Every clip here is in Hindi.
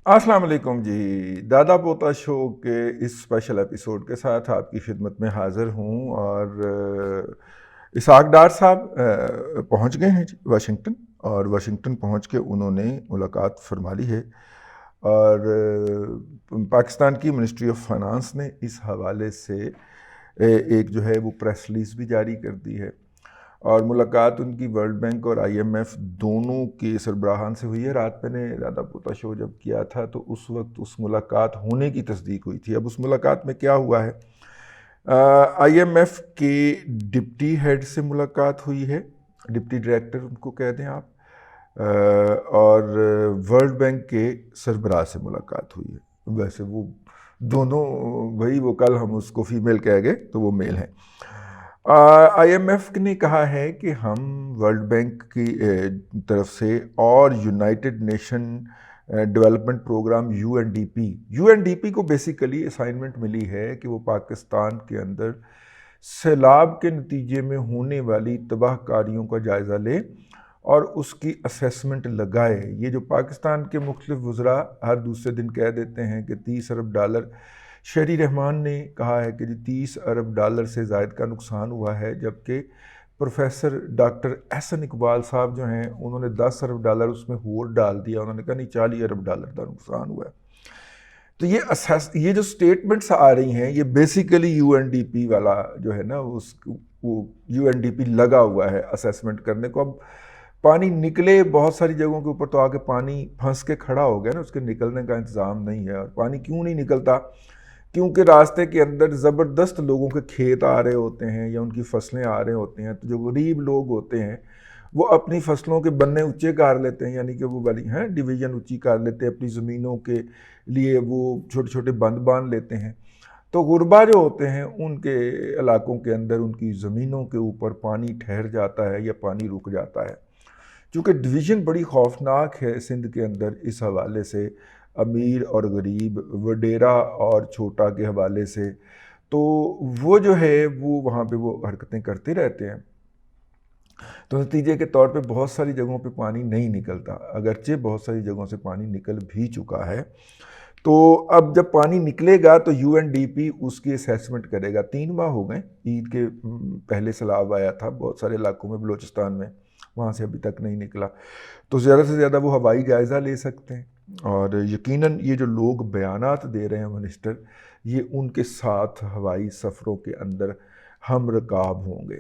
अस्सलाम वालेकुम जी। दादा पोता शो के इस स्पेशल एपिसोड के साथ आपकी खिदमत में हाज़िर हूँ और इसहाक डार साहब पहुँच गए हैं जी वाशिंगटन। और वाशिंगटन पहुँच के उन्होंने मुलाकात फरमा ली है। और पाकिस्तान की मिनिस्ट्री ऑफ फाइनेंस ने इस हवाले से एक जो है वो प्रेस रिलीज़ भी जारी कर दी है। और मुलाकात उनकी वर्ल्ड बैंक और आईएमएफ दोनों के सरबराहान से हुई है। रात मैंने दादा पोता शो जब किया था तो उस वक्त उस मुलाकात होने की तस्दीक हुई थी। अब उस मुलाकात में क्या हुआ है, आईएमएफ के डिप्टी हेड से मुलाकात हुई है, डिप्टी डायरेक्टर उनको कह दें आप। और वर्ल्ड बैंक के सरबराह से मुलाकात हुई है। वैसे वो दोनों वही, वो कल हम उसको फीमेल कह गए तो वो मेल हैं। आईएमएफ ने कहा है कि हम वर्ल्ड बैंक की तरफ से और United Nation Development Program UNDP को बेसिकली असाइनमेंट मिली है कि वो पाकिस्तान के अंदर सैलाब के नतीजे में होने वाली तबाहकारियों का जायज़ा ले और उसकी असेसमेंट लगाए। ये जो पाकिस्तान के मुख्तलिफ वज़रा हर दूसरे दिन कह देते हैं कि 30 अरब डॉलर, शहरी रहमान ने कहा है कि जी 30 अरब डॉलर से ज़ायद का नुकसान हुआ है, जबकि प्रोफेसर डॉक्टर एहसन इकबाल साहब जो हैं उन्होंने 10 अरब डॉलर उसमें और डाल दिया। उन्होंने कहा नहीं, 40 अरब डॉलर का नुकसान हुआ है। तो ये जो स्टेटमेंट्स आ रही हैं ये बेसिकली यूएनडीपी वाला जो है ना, उस वो यूएनडीपी लगा हुआ है असेसमेंट करने को। अब पानी निकले बहुत सारी जगहों के ऊपर तो आके पानी फंस के खड़ा हो गया ना, उसके निकलने का इंतज़ाम नहीं है। और पानी क्यों नहीं निकलता? क्योंकि रास्ते के अंदर ज़बरदस्त लोगों के खेत आ रहे होते हैं या उनकी फसलें आ रहे होते हैं। तो जो गरीब लोग होते हैं वो अपनी फसलों के बन्ने ऊंचे कर लेते हैं, यानी कि वो वाली हैं डिवीज़न ऊंची कर लेते हैं अपनी ज़मीनों के लिए, वो छोटे छोटे बंद बांध लेते हैं। तो गुरबा जो होते हैं उनके इलाकों के अंदर उनकी ज़मीनों के ऊपर पानी ठहर जाता है या पानी रुक जाता है। चूँकि डिवीज़न बड़ी खौफनाक है सिंध के अंदर इस हवाले से, अमीर और गरीब, वडेरा और छोटा के हवाले से, तो वो जो है वो वहाँ पे वो हरकतें करते रहते हैं। तो नतीजे के तौर पे बहुत सारी जगहों पे पानी नहीं निकलता, अगरचे बहुत सारी जगहों से पानी निकल भी चुका है। तो अब जब पानी निकलेगा तो यूएनडीपी उसकी असेसमेंट करेगा। 3 माह हो गए, ईद के पहले सैलाब आया था बहुत सारे इलाकों में, बलूचिस्तान में, वहाँ से अभी तक नहीं निकला। तो ज़्यादा से ज़्यादा वो हवाई जायज़ा ले सकते हैं। और यकीनन ये जो लोग बयानात दे रहे हैं मिनिस्टर, ये उनके साथ हवाई सफ़रों के अंदर हम रकाब होंगे।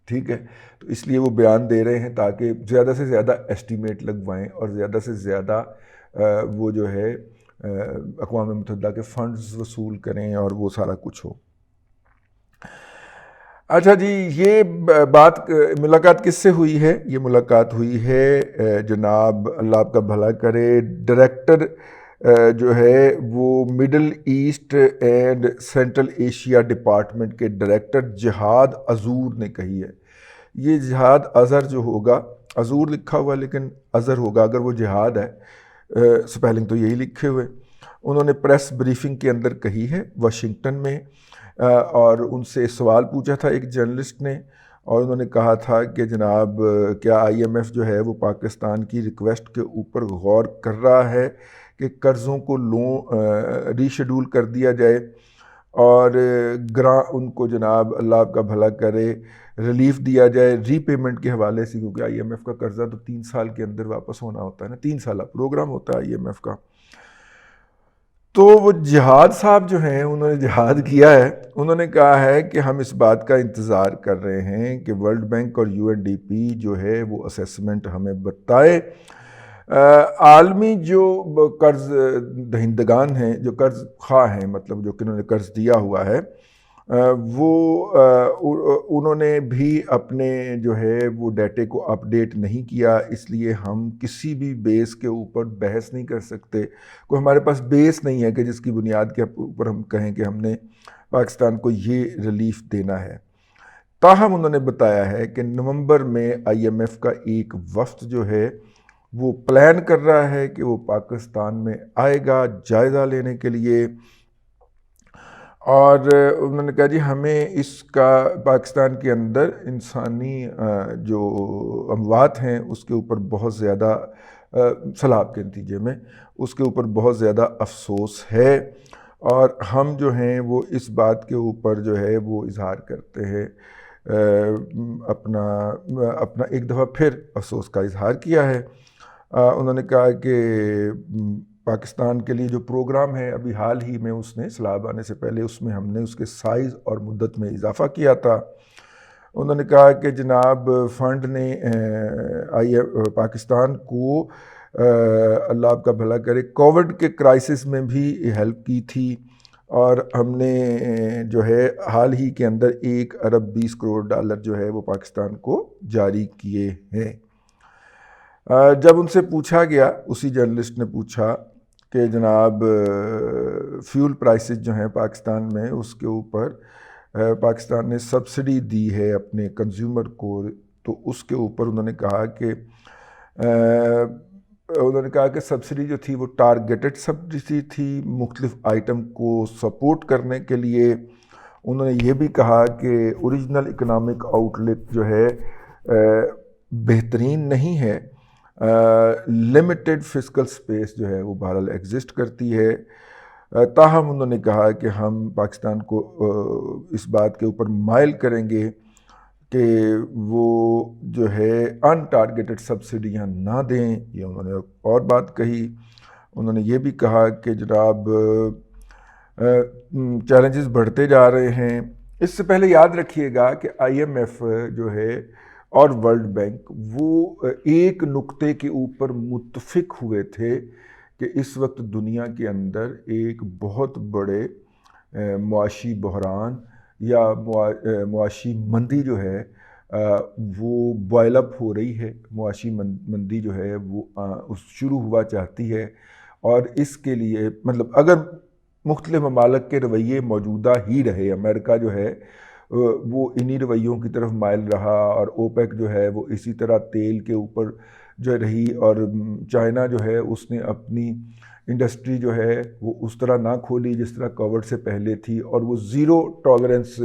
ठीक है, तो इसलिए वो बयान दे रहे हैं ताकि ज़्यादा से ज़्यादा एस्टीमेट लगवाएं और ज़्यादा से ज़्यादा वो जो है अक़वाम मुत्तहिदा के फ़ंड्स वसूल करें और वो सारा कुछ हो। अच्छा जी, ये मुलाकात किससे हुई है? ये मुलाकात हुई है जनाब, अल्लाह आपका भला करे, डायरेक्टर जो है वो middle east and central Asia department के डायरेक्टर जिहाद अजूर ने कही है। ये जिहाद अज़हर जो होगा, अजूर लिखा हुआ लेकिन अज़हर होगा अगर वो जिहाद है, स्पेलिंग तो यही लिखे हुए। उन्होंने प्रेस ब्रीफिंग के अंदर कही है वाशिंगटन में। और उनसे सवाल पूछा था एक जर्नलिस्ट ने, और उन्होंने कहा था कि जनाब, क्या आईएमएफ जो है वो पाकिस्तान की रिक्वेस्ट के ऊपर गौर कर रहा है कि कर्ज़ों को रीशेड्यूल कर दिया जाए और उनको जनाब अल्लाह आपका भला करे रिलीफ दिया जाए रीपेमेंट के हवाले से, क्योंकि आईएमएफ का कर्जा तो 3 साल के अंदर वापस होना होता है ना, 3 साल प्रोग्राम होता है आईएमएफ का। तो वो जिहाद साहब जो हैं उन्होंने जिहाद किया है। उन्होंने कहा है कि हम इस बात का इंतज़ार कर रहे हैं कि वर्ल्ड बैंक और यूएनडीपी जो है वो असेसमेंट हमें बताए। आलमी जो कर्ज़ दहिंदगान हैं, जो कर्ज़ खा हैं, मतलब जो कि उन्होंने कर्ज़ दिया हुआ है, उन्होंने भी अपने जो है वो डाटे को अपडेट नहीं किया। इसलिए हम किसी भी बेस के ऊपर बहस नहीं कर सकते। कोई हमारे पास बेस नहीं है कि जिसकी बुनियाद के ऊपर हम कहें कि हमने पाकिस्तान को ये रिलीफ देना है। ताहम उन्होंने बताया है कि नवंबर में आईएमएफ का एक वफ्द जो है वो प्लान कर रहा है कि वो पाकिस्तान में आएगा जायज़ा लेने के लिए। और उन्होंने कहा जी हमें इसका पाकिस्तान के अंदर इंसानी जो अमवात हैं उसके ऊपर बहुत ज़्यादा सैलाब के नतीजे में, उसके ऊपर बहुत ज़्यादा अफसोस है। और हम जो हैं वो इस बात के ऊपर जो है वो इजहार करते हैं, अपना अपना एक दफ़ा फिर अफसोस का इजहार किया है। उन्होंने कहा कि पाकिस्तान के लिए जो प्रोग्राम है अभी हाल ही में उसने सैलाब आने से पहले उसमें हमने उसके साइज़ और मुद्दत में इजाफ़ा किया था। उन्होंने कहा कि जनाब फ़ंड ने पाकिस्तान को अल्लाह आपका भला करे कोविड के क्राइसिस में भी हेल्प की थी, और हमने जो है हाल ही के अंदर 1 अरब 20 करोड़ डॉलर जो है वो पाकिस्तान को जारी किए हैं। जब उनसे पूछा गया, उसी जर्नलिस्ट ने पूछा कि जनाब फ्यूल प्राइसेस जो हैं पाकिस्तान में, उसके ऊपर पाकिस्तान ने सब्सिडी दी है अपने कंज्यूमर को, तो उसके ऊपर उन्होंने कहा कि सब्सिडी जो थी वो टारगेटेड सब्सिडी थी मुख्तलिफ आइटम को सपोर्ट करने के लिए। उन्होंने ये भी कहा कि ओरिजिनल इकनॉमिक आउटलुक जो है बेहतरीन नहीं है, लिमिटेड फिस्कल स्पेस जो है वो बहरहाल एग्जिस्ट करती है। ताहम उन्होंने कहा कि हम पाकिस्तान को इस बात के ऊपर माइल करेंगे कि वो जो है अनटारगेटेड सब्सिडियाँ ना दें। ये उन्होंने और बात कही। उन्होंने ये भी कहा कि जनाब चैलेंजेस बढ़ते जा रहे हैं। इससे पहले याद रखिएगा कि IMF जो है और वर्ल्ड बैंक वो एक नुक्ते के ऊपर मुत्फिक हुए थे कि इस वक्त दुनिया के अंदर एक बहुत बड़े मुआशी बहरान या मुआशी मंदी जो है वो बॉयल अप हो रही है। मुआशी मंदी जो है वो शुरू हुआ चाहती है, और इसके लिए मतलब अगर मुख्तलिफ ममालिक के रवैये मौजूदा ही रहे, अमेरिका जो है वो इन्हीं रवैयों की तरफ माइल रहा, और ओपेक जो है वो इसी तरह तेल के ऊपर जो रही, और चाइना जो है उसने अपनी इंडस्ट्री जो है वो उस तरह ना खोली जिस तरह कोविड से पहले थी, और वो ज़ीरो टॉलरेंस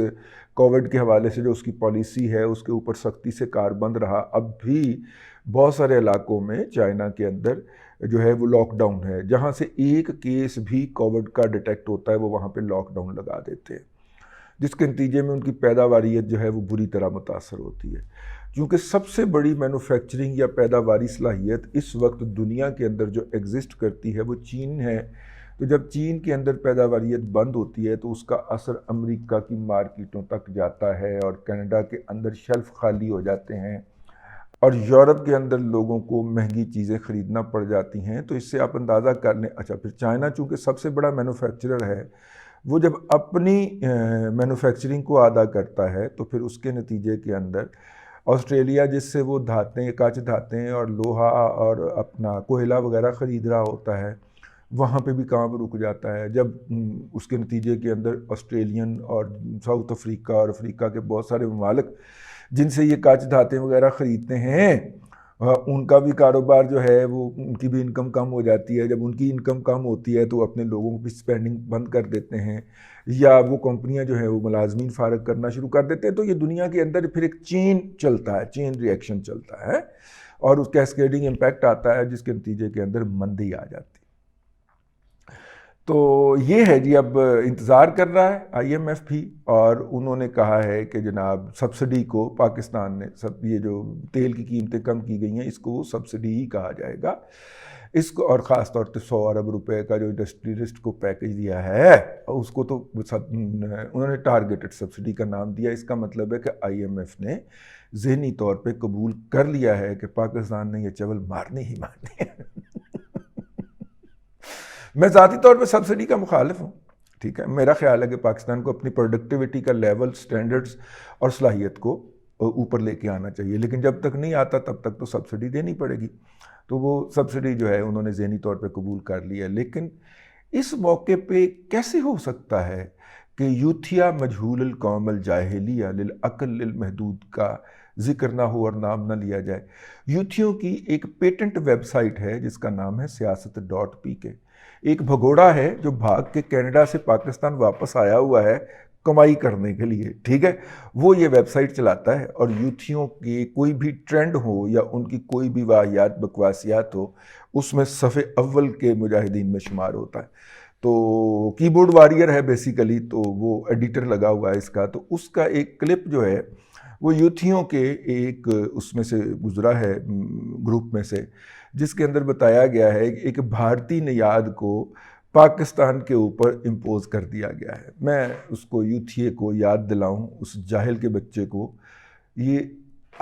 कोविड के हवाले से जो उसकी पॉलिसी है उसके ऊपर सख्ती से कारबंद रहा। अब भी बहुत सारे इलाकों में चाइना के अंदर जो है वो लॉकडाउन है, जहाँ से एक केस भी कोविड का डिटेक्ट होता है वो वहाँ पे लॉकडाउन लगा देते हैं, जिसके नतीजे में उनकी पैदावारियत जो है वो बुरी तरह मुतासर होती है। क्योंकि सबसे बड़ी मैन्युफैक्चरिंग या पैदावारी सलाहियत इस वक्त दुनिया के अंदर जो एग्जिस्ट करती है वो चीन है। तो जब चीन के अंदर पैदावारियत बंद होती है तो उसका असर अमेरिका की मार्केटों तक जाता है, और कनाडा के अंदर शेल्फ खाली हो जाते हैं, और यूरोप के अंदर लोगों को महंगी चीज़ें ख़रीदना पड़ जाती हैं। तो इससे आप अंदाज़ा कर लें। अच्छा, फिर चाइना चूँकि सबसे बड़ा मैन्युफैक्चरर है, वो जब अपनी मैन्युफैक्चरिंग को आधा करता है तो फिर उसके नतीजे के अंदर ऑस्ट्रेलिया जिससे वो धातें, काच धातें और लोहा और अपना कोयला वगैरह ख़रीद रहा होता है, वहाँ पे भी काम रुक जाता है। जब उसके नतीजे के अंदर ऑस्ट्रेलियन और साउथ अफ्रीका और अफ्रीका के बहुत सारे ममालिक जिनसे ये काच धातें वगैरह ख़रीदते हैं, उनका भी कारोबार जो है वो, उनकी भी इनकम कम हो जाती है। जब उनकी इनकम कम होती है तो अपने लोगों को भी स्पेंडिंग बंद कर देते हैं, या वो कंपनियां जो है वो मुलाजमीन फारग करना शुरू कर देते हैं। तो ये दुनिया के अंदर फिर एक चेन चलता है, चेन रिएक्शन चलता है, और उसका कैस्केडिंग इम्पैक्ट आता है, जिसके नतीजे के अंदर मंदी आ जाती है। तो ये है जी, अब इंतज़ार कर रहा है IMF भी, और उन्होंने कहा है कि जनाब सब्सिडी को पाकिस्तान ने ये जो तेल की कीमतें कम की गई हैं इसको सब्सिडी ही कहा जाएगा इसको, और ख़ास तौर पे 100 अरब रुपए का जो इंडस्ट्रियलिस्ट को पैकेज दिया है उसको तो उन्होंने टारगेटेड सब्सिडी का नाम दिया। इसका मतलब है कि IMF ने ज़हनी तौर पे कबूल कर लिया है कि पाकिस्तान ने ये चवल मारने ही मारने हैं। मैं ज़ाती तौर पे सब्सिडी का मुखालिफ हूँ, ठीक है। मेरा ख्याल है कि पाकिस्तान को अपनी प्रोडक्टिविटी का लेवल, स्टैंडर्ड्स और सलाहियत को ऊपर लेके आना चाहिए, लेकिन जब तक नहीं आता तब तक तो सब्सिडी देनी पड़ेगी। तो वो सब्सिडी जो है उन्होंने ज़हनी तौर पे कबूल कर लिया। लेकिन इस मौके पे कैसे हो सकता है कि यूथिया मजहूल कौमल जाहिलिया लिल अकल लिल महदूद का जिक्र ना हो और नाम ना लिया जाए। यूथियों की एक पेटेंट वेबसाइट है जिसका नाम है siyaasat.pk। एक भगोड़ा है जो भाग के कनाडा से पाकिस्तान वापस आया हुआ है कमाई करने के लिए, ठीक है। वो ये वेबसाइट चलाता है और यूथियों की कोई भी ट्रेंड हो या उनकी कोई भी वाहियात बकवासियात हो, उसमें सफ़े अव्वल के मुजाहिदीन में शुमार होता है। तो कीबोर्ड वॉरियर है बेसिकली, तो वो एडिटर लगा हुआ है इसका। तो उसका एक क्लिप जो है वो यूथियों के एक उसमें से गुजरा है, ग्रुप में से, जिसके अंदर बताया गया है कि एक भारतीय नियाद को पाकिस्तान के ऊपर इम्पोज कर दिया गया है। मैं उसको यूथिए को याद दिलाऊं, उस जाहिल के बच्चे को, ये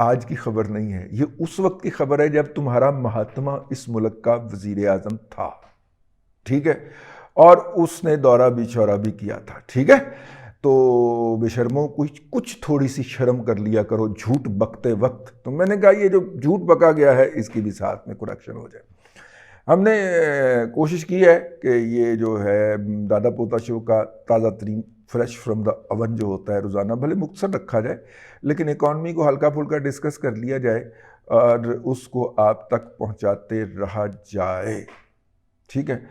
आज की खबर नहीं है, ये उस वक्त की खबर है जब तुम्हारा महात्मा इस मुल्क का वजीर आज़म था, ठीक है, और उसने दौरा भी चौरा भी किया था, ठीक है। तो बेशर्मों कुछ थोड़ी सी शर्म कर लिया करो झूठ बकते वक्त। तो मैंने कहा ये जो झूठ बका गया है इसकी भी साथ में करेक्शन हो जाए। हमने कोशिश की है कि ये जो है दादा पोता शो का ताज़ा तरीन फ्रेश फ्रॉम द अवन जो होता है रोज़ाना, भले मुख्तसर रखा जाए लेकिन इकॉनमी को हल्का फुल्का डिस्कस कर लिया जाए और उसको आप तक पहुंचाते रहा जाए, ठीक है।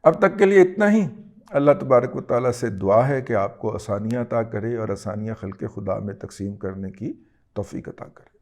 अब तक के लिए इतना ही। अल्लाह तबारक व तआला से दुआ है कि आपको आसानियाँ अता करे और आसानियाँ खल्क़े खुदा में तकसीम करने की तौफ़ीक़ अता करे।